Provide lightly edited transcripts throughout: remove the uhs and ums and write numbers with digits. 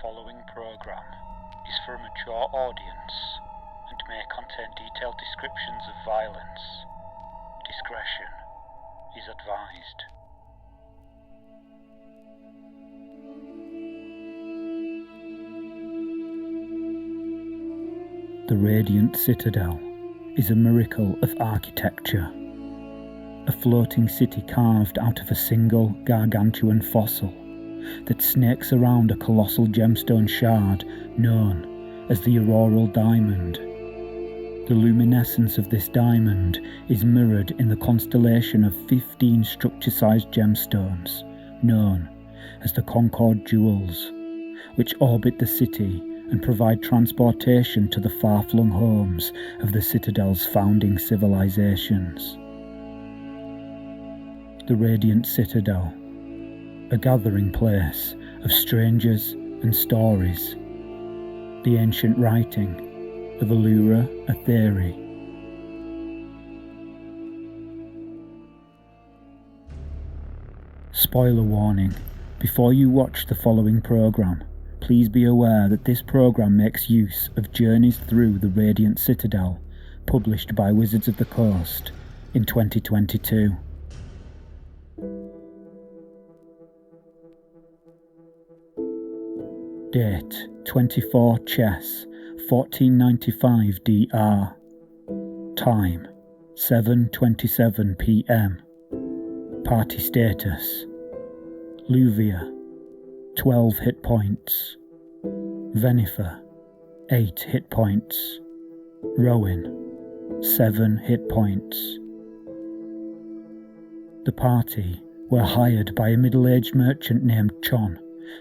following program is for a mature audience and may contain detailed descriptions of violence. Discretion is advised. The Radiant Citadel is a miracle of architecture. A floating city carved out of a single gargantuan fossil that snakes around a colossal gemstone shard known as the auroral diamond. The luminescence of this diamond is mirrored in the constellation of 15 structure-sized gemstones known as the Concord Jewels, which orbit the city and provide transportation to the far-flung homes of the Citadel's founding civilizations. The Radiant Citadel, a gathering place of strangers and stories. The ancient writing of Allura Aetheri. Spoiler warning: before you watch the following program, please be aware that this program makes use of Journeys Through the Radiant Citadel, published by Wizards of the Coast in 2022. Date 24 Chess 1495 DR. Time 7:27 PM. Party status: Luvia 12 hit points. Venifer 8 hit points. Rowan 7 hit points. The party were hired by a middle-aged merchant named Chon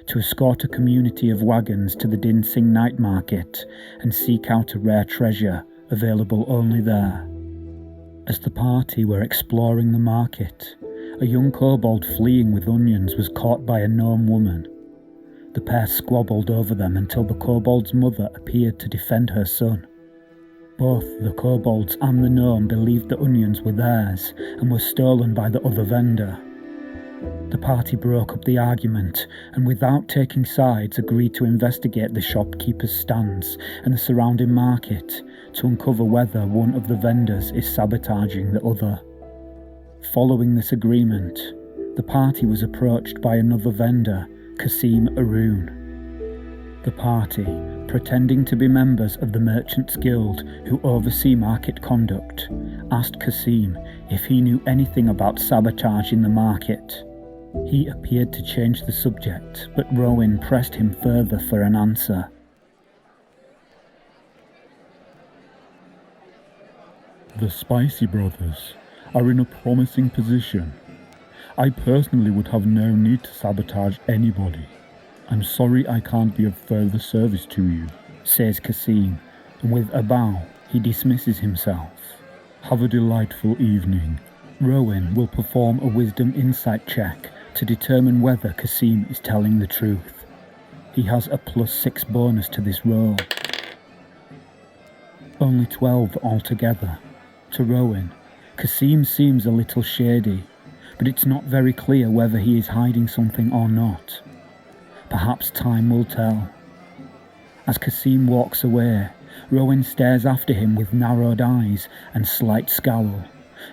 to escort a community of wagons to the Dinsing night market and seek out a rare treasure available only there. As the party were exploring the market, a young kobold fleeing with onions was caught by a gnome woman. The pair squabbled over them until the kobold's mother appeared to defend her son. Both the kobolds and the gnome believed the onions were theirs and were stolen by the other vendor. The party broke up the argument and, without taking sides, agreed to investigate the shopkeeper's stands and the surrounding market to uncover whether one of the vendors is sabotaging the other. Following this agreement, the party was approached by another vendor, Kasim Arun. The party, pretending to be members of the Merchants Guild who oversee market conduct, asked Kasim if he knew anything about sabotage in the market. He appeared to change the subject, but Rowan pressed him further for an answer. The Spicy Brothers are in a promising position. I personally would have no need to sabotage anybody. I'm sorry I can't be of further service to you, says Kasim, and with a bow he dismisses himself. Have a delightful evening. Rowan will perform a wisdom insight check to determine whether Kasim is telling the truth. He has a +6 bonus to this roll. Only 12 altogether. To Rowan, Kasim seems a little shady, but it's not very clear whether he is hiding something or not. Perhaps time will tell. As Kasim walks away, Rowan stares after him with narrowed eyes and slight scowl,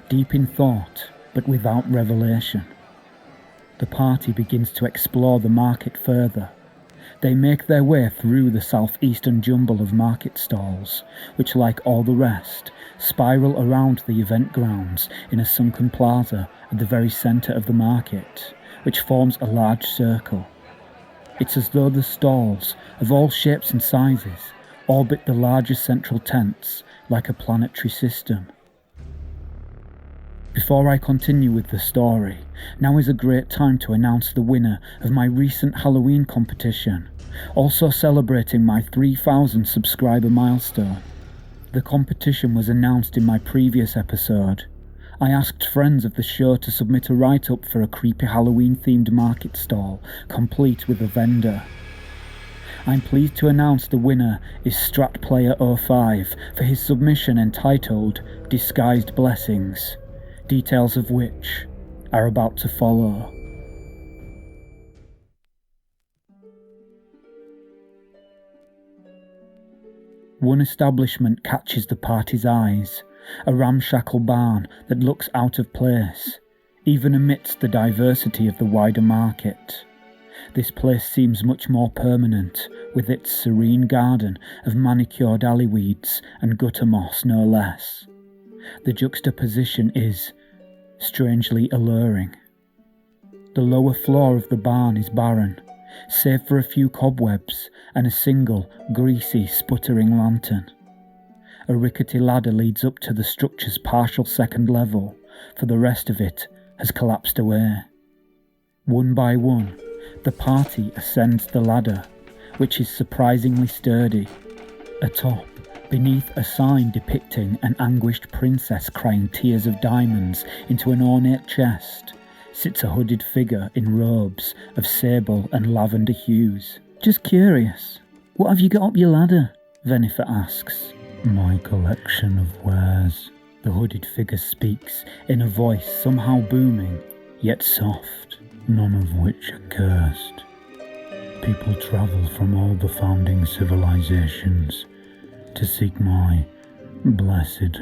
deep in thought but without revelation. The party begins to explore the market further. They make their way through the southeastern jumble of market stalls, which, like all the rest, spiral around the event grounds in a sunken plaza at the very centre of the market, which forms a large circle. It's as though the stalls, of all shapes and sizes, orbit the larger central tents like a planetary system. Before I continue with the story, now is a great time to announce the winner of my recent Halloween competition, also celebrating my 3,000 subscriber milestone. The competition was announced in my previous episode. I asked friends of the show to submit a write-up for a creepy Halloween-themed market stall, complete with a vendor. I'm pleased to announce the winner is StratPlayer05 for his submission entitled Disguised Blessings, details of which are about to follow. One establishment catches the party's eyes, a ramshackle barn that looks out of place, even amidst the diversity of the wider market. This place seems much more permanent, with its serene garden of manicured alleyweeds and gutter moss no less. The juxtaposition is strangely alluring. The lower floor of the barn is barren, save for a few cobwebs and a single, greasy, sputtering lantern. A rickety ladder leads up to the structure's partial second level, for the rest of it has collapsed away. One by one, the party ascends the ladder, which is surprisingly sturdy. Atop, beneath a sign depicting an anguished princess crying tears of diamonds into an ornate chest, sits a hooded figure in robes of sable and lavender hues. "Just curious, what have you got up your ladder?" Venifer asks. "My collection of wares," the hooded figure speaks in a voice somehow booming, yet soft. "None of which are cursed. People travel from all the founding civilizations to seek my blessed,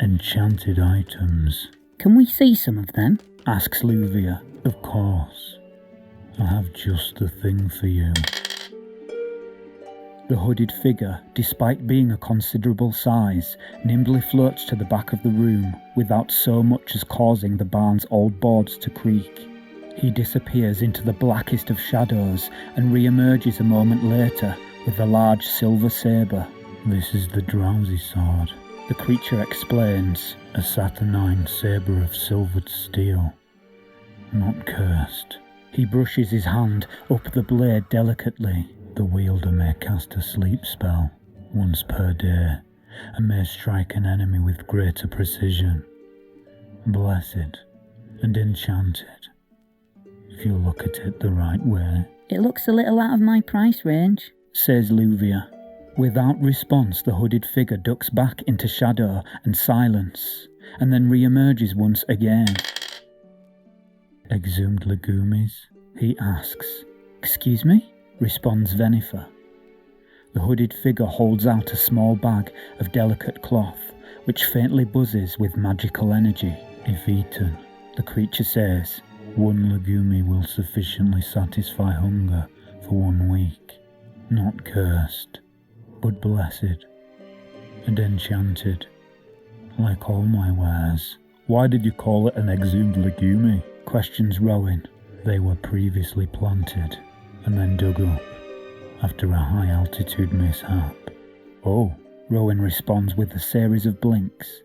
enchanted items." "Can we see some of them?" asks Luvia. "Of course. I have just the thing for you." The hooded figure, despite being a considerable size, nimbly floats to the back of the room without so much as causing the barn's old boards to creak. He disappears into the blackest of shadows and re-emerges a moment later with a large silver sabre. "This is the drowsy sword," the creature explains. "A saturnine sabre of silvered steel. Not cursed." He brushes his hand up the blade delicately. "The wielder may cast a sleep spell once per day and may strike an enemy with greater precision. Blessed and enchanted, if you look at it the right way." "It looks a little out of my price range," says Luvia. Without response, the hooded figure ducks back into shadow and silence, and then re-emerges once again. "Exhumed legumes?" he asks. "Excuse me?" responds Venifer. The hooded figure holds out a small bag of delicate cloth, which faintly buzzes with magical energy. "If eaten," the creature says, "one legume will sufficiently satisfy hunger for 1 week. Not cursed, but blessed and enchanted, like all my wares." "Why did you call it an exhumed legume?" questions Rowan. "They were previously planted and then dug up after a high altitude mishap." "Oh," Rowan responds with a series of blinks.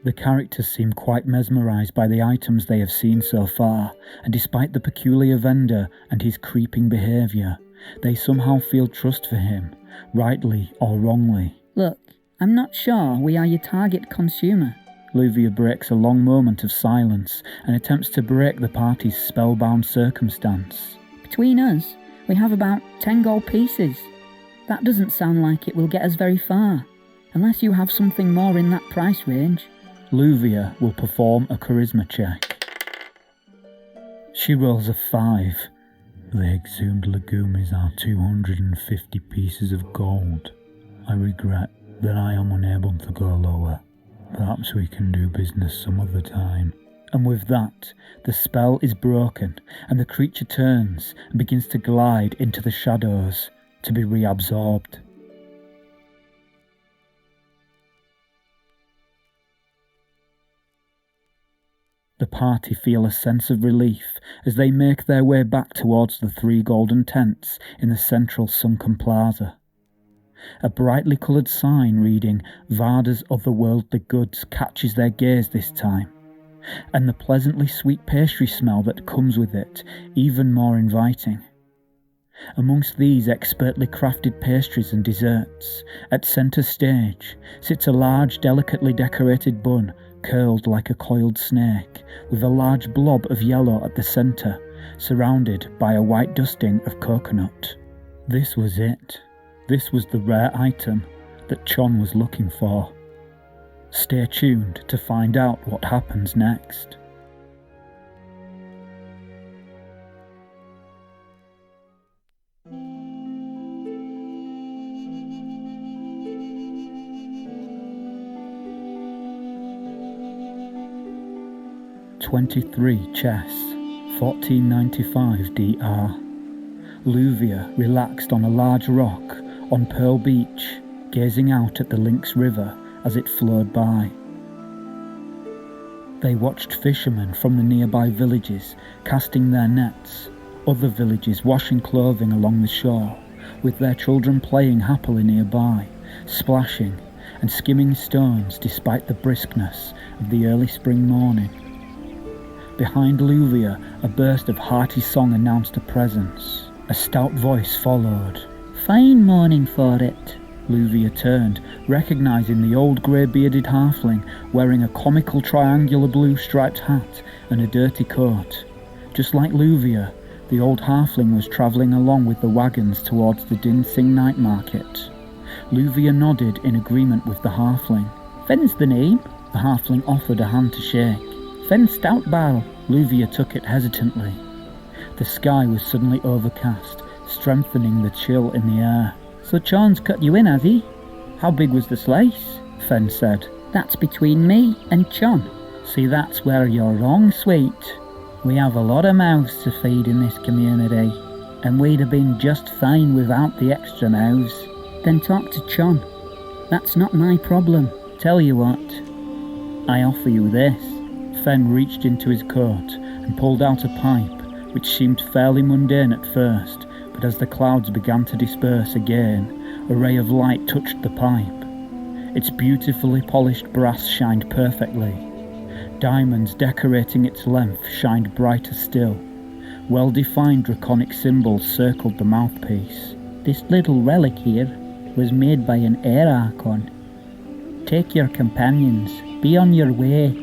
The characters seem quite mesmerised by the items they have seen so far, and despite the peculiar vendor and his creeping behaviour, they somehow feel trust for him, rightly or wrongly. "Look, I'm not sure we are your target consumer." Luvia breaks a long moment of silence and attempts to break the party's spellbound circumstance. "Between us, we have about 10 gold pieces. That doesn't sound like it will get us very far, unless you have something more in that price range." Luvia will perform a charisma check. She rolls a 5. "The exhumed legumes are 250 pieces of gold. I regret that I am unable to go lower. Perhaps we can do business some other time." And with that, the spell is broken, and the creature turns and begins to glide into the shadows to be reabsorbed. The party feel a sense of relief as they make their way back towards the 3 golden tents in the central sunken plaza. A brightly coloured sign reading Varda's Otherworldly Goods catches their gaze this time, and the pleasantly sweet pastry smell that comes with it even more inviting. Amongst these expertly crafted pastries and desserts, at centre stage, sits a large delicately decorated bun curled like a coiled snake, with a large blob of yellow at the centre, surrounded by a white dusting of coconut. This was it. This was the rare item that Chon was looking for. Stay tuned to find out what happens next. 23 Chess, 1495 DR. Luvia relaxed on a large rock on Pearl Beach, gazing out at the Lynx River as it flowed by. They watched fishermen from the nearby villages casting their nets, other villages washing clothing along the shore, with their children playing happily nearby, splashing and skimming stones despite the briskness of the early spring morning. Behind Luvia, a burst of hearty song announced a presence. A stout voice followed. "Fine morning for it." Luvia turned, recognising the old grey-bearded halfling wearing a comical triangular blue striped hat and a dirty coat. Just like Luvia, the old halfling was travelling along with the wagons towards the Dinsing night market. Luvia nodded in agreement with the halfling. "Fen's the name." The halfling offered a hand to shake. "Fen Stoutbarrel." Luvia took it hesitantly. The sky was suddenly overcast, strengthening the chill in the air. "So Chon's cut you in, has he?" "How big was the slice?" Fen said. "That's between me and Chon." "See, that's where you're wrong, sweet. We have a lot of mouths to feed in this community, and we'd have been just fine without the extra mouths." "Then talk to Chon. That's not my problem." "Tell you what, I offer you this." Fen reached into his coat and pulled out a pipe, which seemed fairly mundane at first, but as the clouds began to disperse again, a ray of light touched the pipe. Its beautifully polished brass shined perfectly. Diamonds decorating its length shined brighter still. Well-defined draconic symbols circled the mouthpiece. "This little relic here was made by an air archon. Take your companions, be on your way,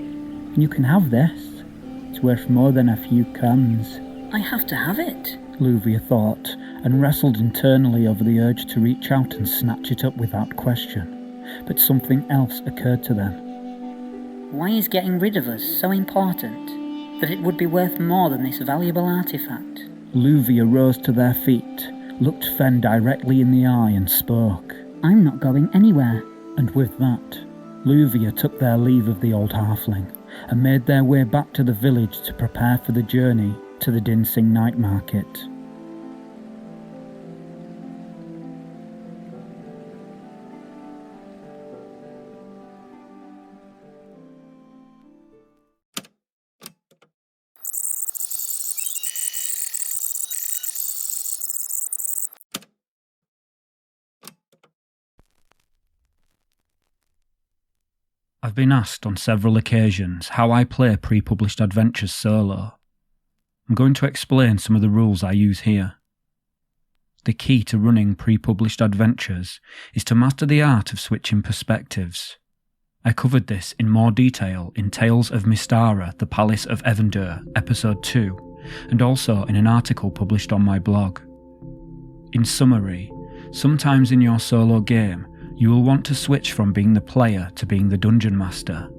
and you can have this. It's worth more than a few crumbs." "I have to have it," Luvia thought, and wrestled internally over the urge to reach out and snatch it up without question. But something else occurred to them. "Why is getting rid of us so important that it would be worth more than this valuable artifact?" Luvia rose to their feet, looked Fen directly in the eye and spoke. "I'm not going anywhere." And with that, Luvia took their leave of the old halfling and made their way back to the village to prepare for the journey to the Dinsing night market. I've been asked on several occasions how I play Prepublished Adventures solo. I'm going to explain some of the rules I use here. The key to running Prepublished Adventures is to master the art of switching perspectives. I covered this in more detail in Tales of Mystara, the Palace of Evendur, Episode 2, and also in an article published on my blog. In summary, sometimes in your solo game, you will want to switch from being the player to being the dungeon master.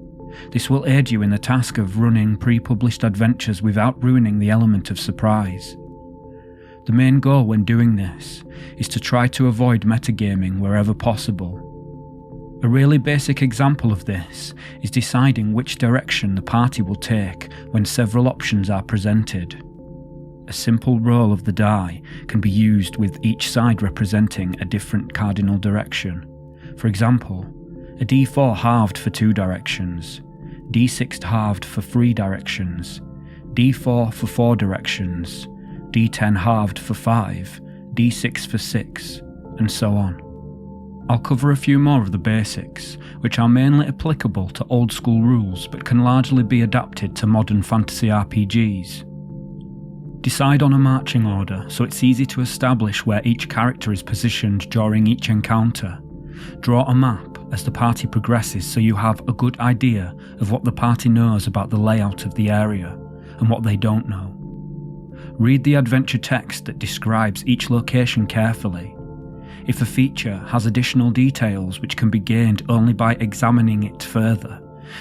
This will aid you in the task of running Prepublished Adventures without ruining the element of surprise. The main goal when doing this is to try to avoid metagaming wherever possible. A really basic example of this is deciding which direction the party will take when several options are presented. A simple roll of the die can be used with each side representing a different cardinal direction. For example, a d4 halved for 2 directions, d6 halved for 3 directions, d4 for 4 directions, d10 halved for 5, d6 for 6, and so on. I'll cover a few more of the basics, which are mainly applicable to old school rules but can largely be adapted to modern fantasy RPGs. Decide on a marching order so it's easy to establish where each character is positioned during each encounter. Draw a map as the party progresses so you have a good idea of what the party knows about the layout of the area and what they don't know. Read the adventure text that describes each location carefully. If a feature has additional details which can be gained only by examining it further,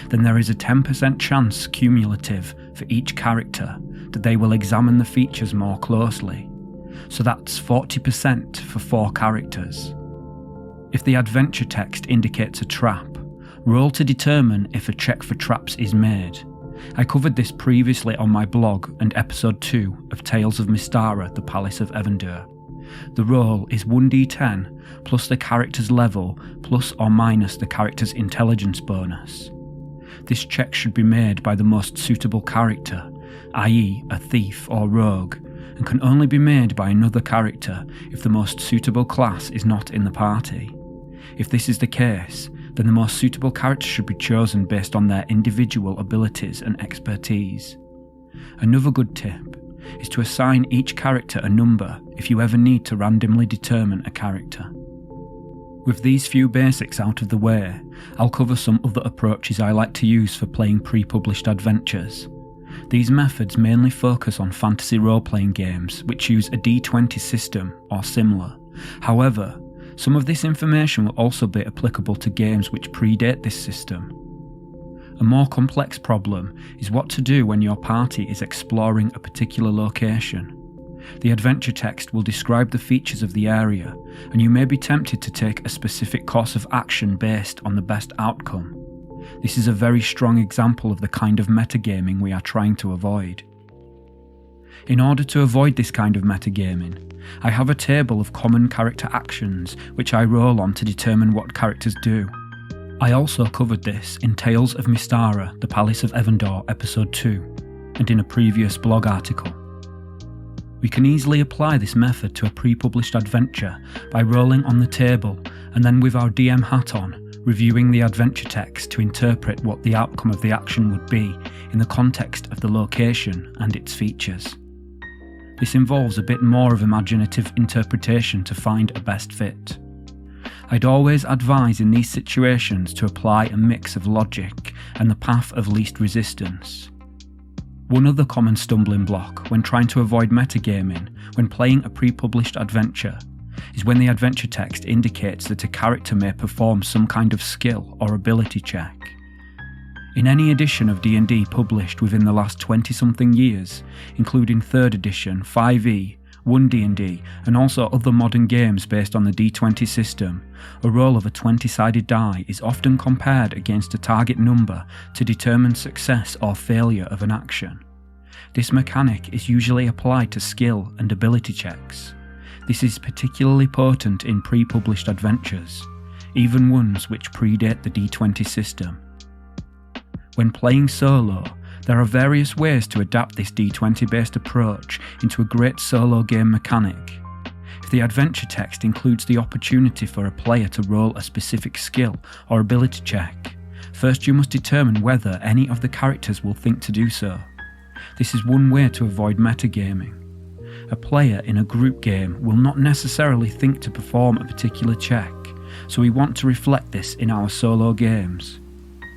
then there is a 10% chance cumulative for each character that they will examine the features more closely. So that's 40% for 4 characters. If the adventure text indicates a trap, roll to determine if a check for traps is made, I covered this previously on my blog and episode 2 of Tales of Mystara, the Palace of Evendur. The roll is 1d10 plus the character's level plus or minus the character's intelligence bonus. This check should be made by the most suitable character, i.e. a thief or rogue, and can only be made by another character if the most suitable class is not in the party. If this is the case, then the most suitable character should be chosen based on their individual abilities and expertise. Another good tip is to assign each character a number if you ever need to randomly determine a character. With these few basics out of the way, I'll cover some other approaches I like to use for playing pre-published adventures. These methods mainly focus on fantasy role-playing games which use a D20 system or similar. However, some of this information will also be applicable to games which predate this system. A more complex problem is what to do when your party is exploring a particular location. The adventure text will describe the features of the area, and you may be tempted to take a specific course of action based on the best outcome. This is a very strong example of the kind of metagaming we are trying to avoid. In order to avoid this kind of metagaming, I have a table of common character actions which I roll on to determine what characters do. I also covered this in Tales of Mystara, the Palace of Evendur, episode 2, and in a previous blog article. We can easily apply this method to a pre-published adventure by rolling on the table and then with our DM hat on, reviewing the adventure text to interpret what the outcome of the action would be in the context of the location and its features. This involves a bit more of imaginative interpretation to find a best fit. I'd always advise in these situations to apply a mix of logic and the path of least resistance. One other common stumbling block when trying to avoid metagaming when playing a pre-published adventure is when the adventure text indicates that a character may perform some kind of skill or ability check. In any edition of D&D published within the last 20-something years, including 3rd edition, 5e, One D&D, and also other modern games based on the D20 system, a roll of a 20-sided die is often compared against a target number to determine success or failure of an action. This mechanic is usually applied to skill and ability checks. This is particularly potent in pre-published adventures, even ones which predate the D20 system. When playing solo, there are various ways to adapt this D20-based approach into a great solo game mechanic. If the adventure text includes the opportunity for a player to roll a specific skill or ability check, first you must determine whether any of the characters will think to do so. This is one way to avoid metagaming. A player in a group game will not necessarily think to perform a particular check, so we want to reflect this in our solo games.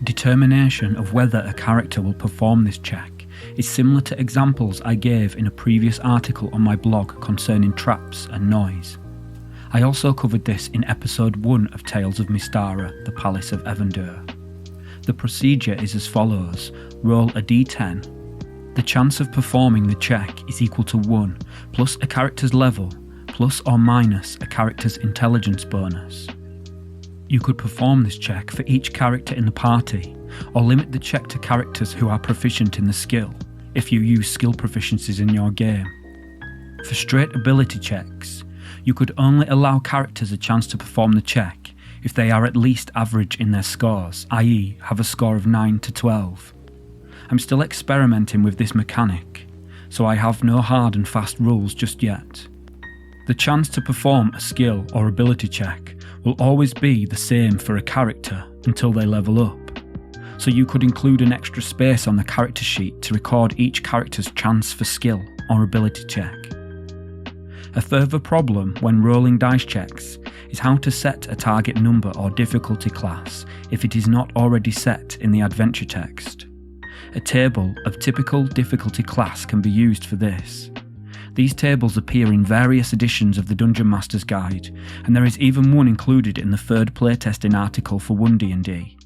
Determination of whether a character will perform this check is similar to examples I gave in a previous article on my blog concerning traps and noise. I also covered this in episode 1 of Tales of Mystara, the Palace of Evendur. The procedure is as follows: roll a d10. The chance of performing the check is equal to 1 plus a character's level plus or minus a character's intelligence bonus. You could perform this check for each character in the party, or limit the check to characters who are proficient in the skill, if you use skill proficiencies in your game. For straight ability checks, you could only allow characters a chance to perform the check if they are at least average in their scores, i.e. have a score of 9 to 12. I'm still experimenting with this mechanic, so I have no hard and fast rules just yet. The chance to perform a skill or ability check will always be the same for a character until they level up, so you could include an extra space on the character sheet to record each character's chance for skill or ability check. A further problem when rolling dice checks is how to set a target number or difficulty class if it is not already set in the adventure text. A table of typical difficulty class can be used for this. These tables appear in various editions of the Dungeon Master's Guide, and there is even one included in the 3rd playtesting article for One D&D.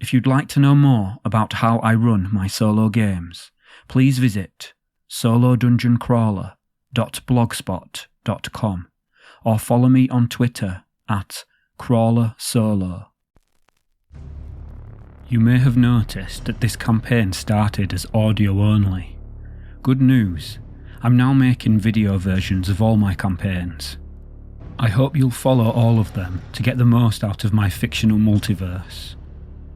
If you'd like to know more about how I run my solo games, please visit solodungeoncrawler.blogspot.com or follow me on Twitter @crawlersolo. You may have noticed that this campaign started as audio only. Good news, I'm now making video versions of all my campaigns. I hope you'll follow all of them to get the most out of my fictional multiverse.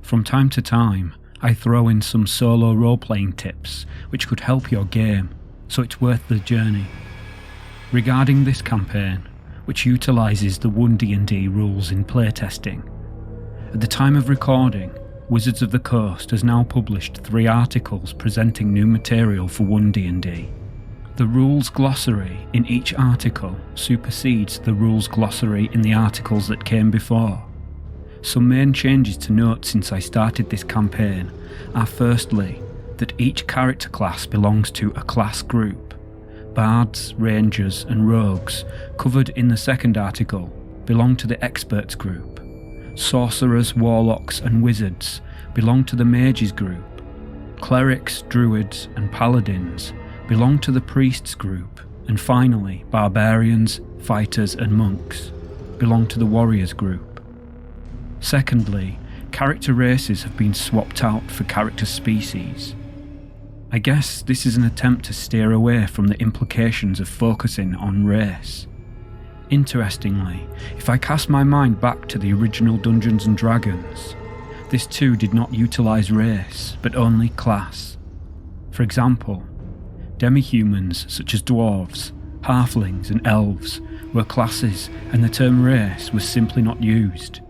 From time to time, I throw in some solo role-playing tips which could help your game, so it's worth the journey. Regarding this campaign, which utilises the One D&D rules in playtesting, at the time of recording, Wizards of the Coast has now published 3 articles presenting new material for One D&D. The rules glossary in each article supersedes the rules glossary in the articles that came before. Some main changes to note since I started this campaign are firstly, that each character class belongs to a class group. Bards, Rangers and Rogues, covered in the second article, belong to the Experts group. Sorcerers, Warlocks and Wizards belong to the Mages group. Clerics, Druids and Paladins belong to the Priests group. And finally, Barbarians, Fighters and Monks belong to the Warriors group. Secondly, character races have been swapped out for character species. I guess this is an attempt to steer away from the implications of focusing on race. Interestingly, if I cast my mind back to the original Dungeons & Dragons, this too did not utilise race, but only class. For example, demi-humans such as dwarves, halflings and elves were classes and the term race was simply not used.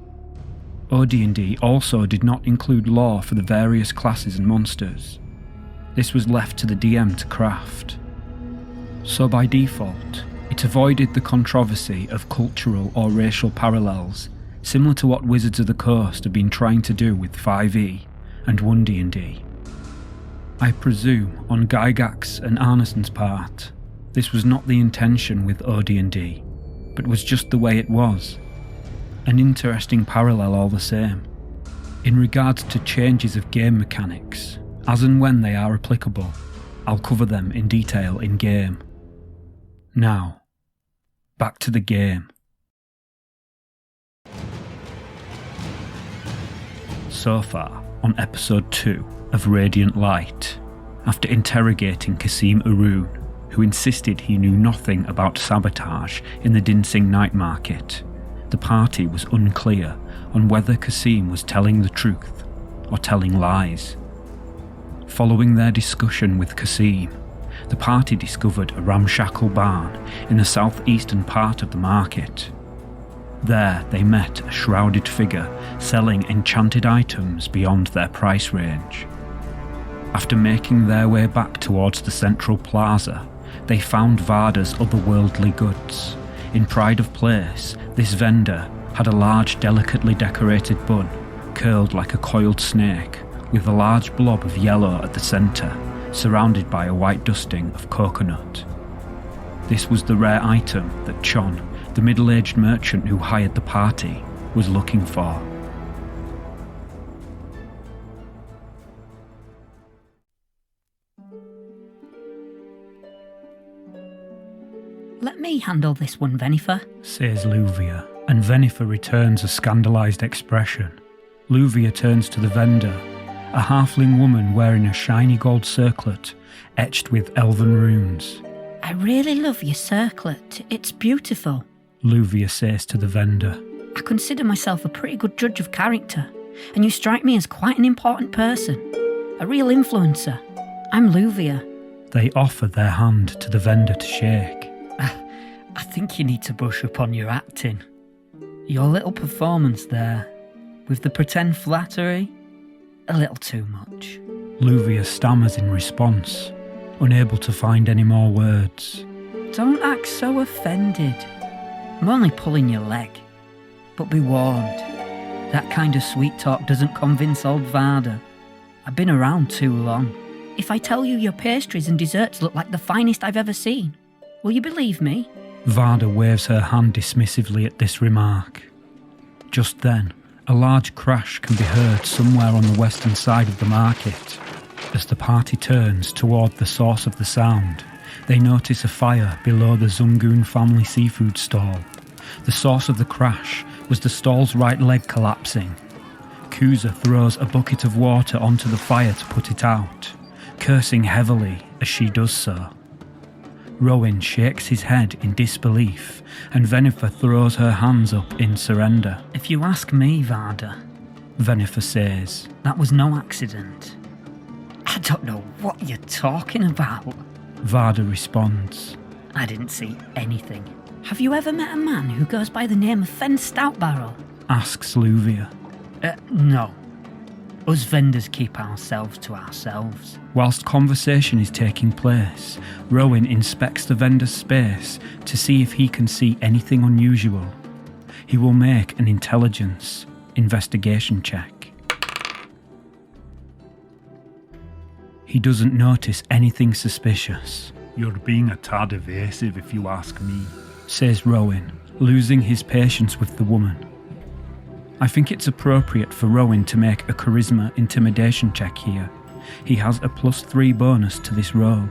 OD&D also did not include lore for the various classes and monsters. This was left to the DM to craft. So by default, it avoided the controversy of cultural or racial parallels, similar to what Wizards of the Coast have been trying to do with 5e and One D&D. I presume on Gygax's and Arneson's part, this was not the intention with OD&D, but was just the way it was. An interesting parallel all the same. In regards to changes of game mechanics, as and when they are applicable, I'll cover them in detail in game. Now, back to the game. So far, on episode 2 of Radiant Light, after interrogating Kasim Arun, who insisted he knew nothing about sabotage in the Dinsing night market, the party was unclear on whether Kasim was telling the truth or telling lies. Following their discussion with Kasim, the party discovered a ramshackle barn in the southeastern part of the market. There they met a shrouded figure selling enchanted items beyond their price range. After making their way back towards the central plaza, they found Varda's otherworldly goods. In pride of place, this vendor had a large delicately decorated bun, curled like a coiled snake, with a large blob of yellow at the centre, surrounded by a white dusting of coconut. This was the rare item that Chon, the middle-aged merchant who hired the party, was looking for. Let me handle this one, Venifer, says Luvia, and Venifer returns a scandalised expression. Luvia turns to the vendor, a halfling woman wearing a shiny gold circlet etched with elven runes. I really love your circlet. It's beautiful, Luvia says to the vendor. I consider myself a pretty good judge of character, and you strike me as quite an important person. A real influencer. I'm Luvia. They offer their hand to the vendor to shake. I think you need to brush up on your acting. Your little performance there, with the pretend flattery, a little too much. Luvia stammers in response, unable to find any more words. Don't act so offended. I'm only pulling your leg. But be warned, that kind of sweet talk doesn't convince old Varda. I've been around too long. If I tell you your pastries and desserts look like the finest I've ever seen, will you believe me? Varda waves her hand dismissively at this remark. Just then, a large crash can be heard somewhere on the western side of the market. As the party turns toward the source of the sound, they notice a fire below the Zungun family seafood stall. The source of the crash was the stall's right leg collapsing. Kuza throws a bucket of water onto the fire to put it out, cursing heavily as she does so. Rowan shakes his head in disbelief, and Venifer throws her hands up in surrender. If you ask me, Varda, Venifer says, that was no accident. I don't know what you're talking about. Varda responds, I didn't see anything. Have you ever met a man who goes by the name of Fen Stoutbarrel? Asks Luvia. No. Us vendors keep ourselves to ourselves. Whilst conversation is taking place, Rowan inspects the vendor's space to see if he can see anything unusual. He will make an intelligence investigation check. He doesn't notice anything suspicious. You're being a tad evasive if you ask me, says Rowan, losing his patience with the woman. I think it's appropriate for Rowan to make a charisma intimidation check here. He has a +3 bonus to this roll.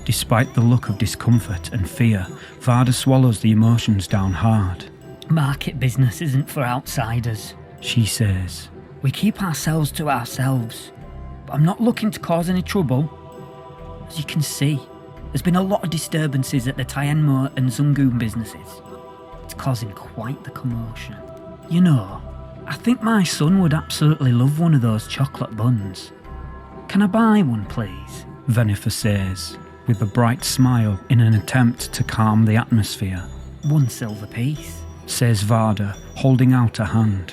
Despite the look of discomfort and fear, Varda swallows the emotions down hard. Market business isn't for outsiders, she says. We keep ourselves to ourselves. But I'm not looking to cause any trouble. As you can see, there's been a lot of disturbances at the Tianmo and Zungoon businesses. It's causing quite the commotion. You know, I think my son would absolutely love one of those chocolate buns. Can I buy one, please? Venifer says, with a bright smile in an attempt to calm the atmosphere. 1 silver piece, says Varda, holding out a hand.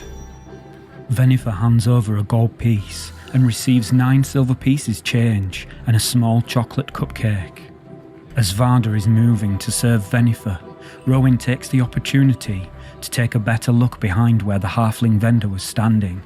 Venifer hands over a gold piece and receives 9 silver pieces change and a small chocolate cupcake. As Varda is moving to serve Venifer, Rowan takes the opportunity to take a better look behind where the halfling vendor was standing.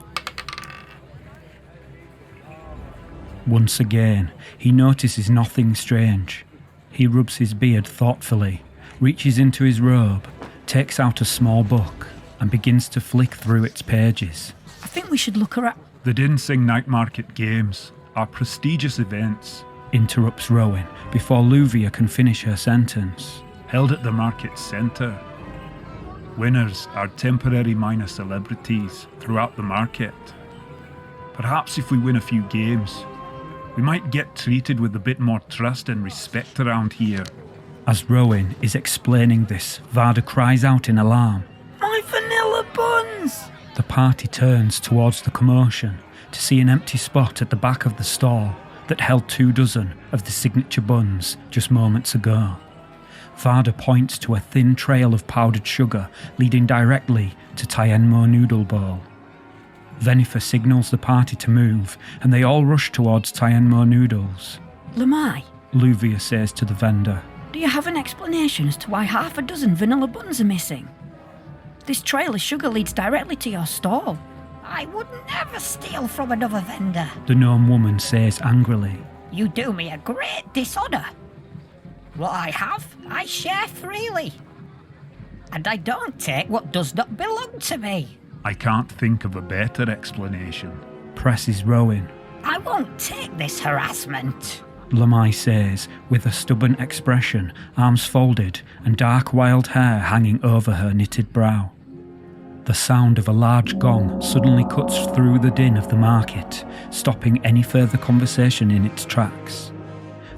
Once again, he notices nothing strange. He rubs his beard thoughtfully, reaches into his robe, takes out a small book, and begins to flick through its pages. I think we should look around. The Dinsing Night Market Games are prestigious events, interrupts Rowan before Luvia can finish her sentence. Held at the market centre. Winners are temporary minor celebrities throughout the market. Perhaps if we win a few games, we might get treated with a bit more trust and respect around here. As Rowan is explaining this, Varda cries out in alarm. My vanilla buns! The party turns towards the commotion to see an empty spot at the back of the stall that held 24 of the signature buns just moments ago. Varda points to a thin trail of powdered sugar leading directly to Tianmo Noodle Bowl. Venifer signals the party to move, and they all rush towards Tianmo Noodles. Lamai, Luvia says to the vendor, do you have an explanation as to why 6 vanilla buns are missing? This trail of sugar leads directly to your stall. I would never steal from another vendor, the gnome woman says angrily. You do me a great dishonour. What I have, I share freely. And I don't take what does not belong to me. I can't think of a better explanation, presses Rowan. I won't take this harassment, Lamai says, with a stubborn expression, arms folded and dark wild hair hanging over her knitted brow. The sound of a large gong suddenly cuts through the din of the market, stopping any further conversation in its tracks.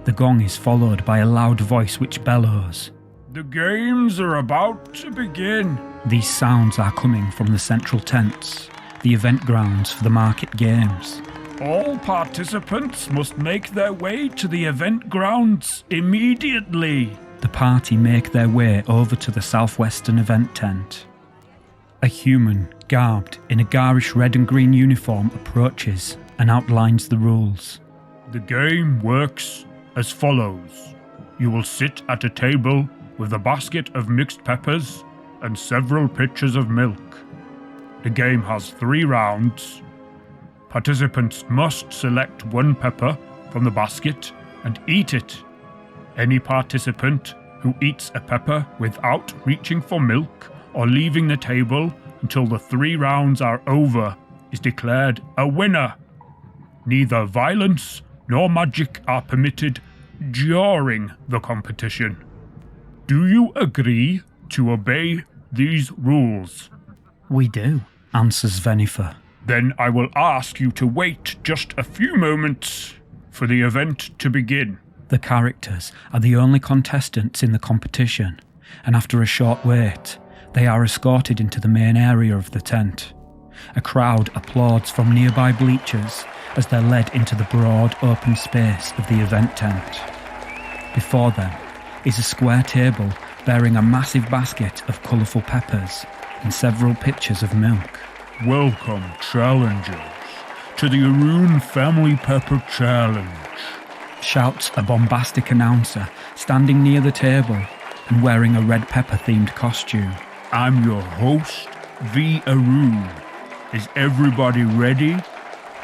The gong is followed by a loud voice which bellows, The games are about to begin. These sounds are coming from the central tents, the event grounds for the market games. All participants must make their way to the event grounds immediately. The party make their way over to the southwestern event tent. A human, garbed in a garish red and green uniform, approaches and outlines the rules. The game works as follows. You will sit at a table with a basket of mixed peppers and several pitchers of milk. The game has 3 rounds. Participants must select 1 pepper from the basket and eat it. Any participant who eats a pepper without reaching for milk or leaving the table until the 3 rounds are over is declared a winner. Neither violence nor magic are permitted during the competition. Do you agree to obey these rules? We do, answers Venifer. Then I will ask you to wait just a few moments for the event to begin. The characters are the only contestants in the competition, and after a short wait, they are escorted into the main area of the tent. A crowd applauds from nearby bleachers as they're led into the broad open space of the event tent. Before them is a square table bearing a massive basket of colourful peppers and several pitchers of milk. Welcome, challengers, to the Arun Family Pepper Challenge, shouts a bombastic announcer standing near the table and wearing a red pepper-themed costume. I'm your host, V. Arun. Is everybody ready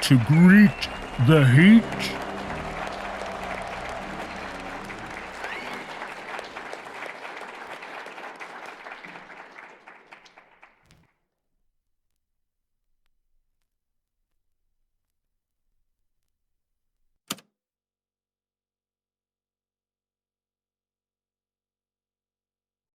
to greet the heat?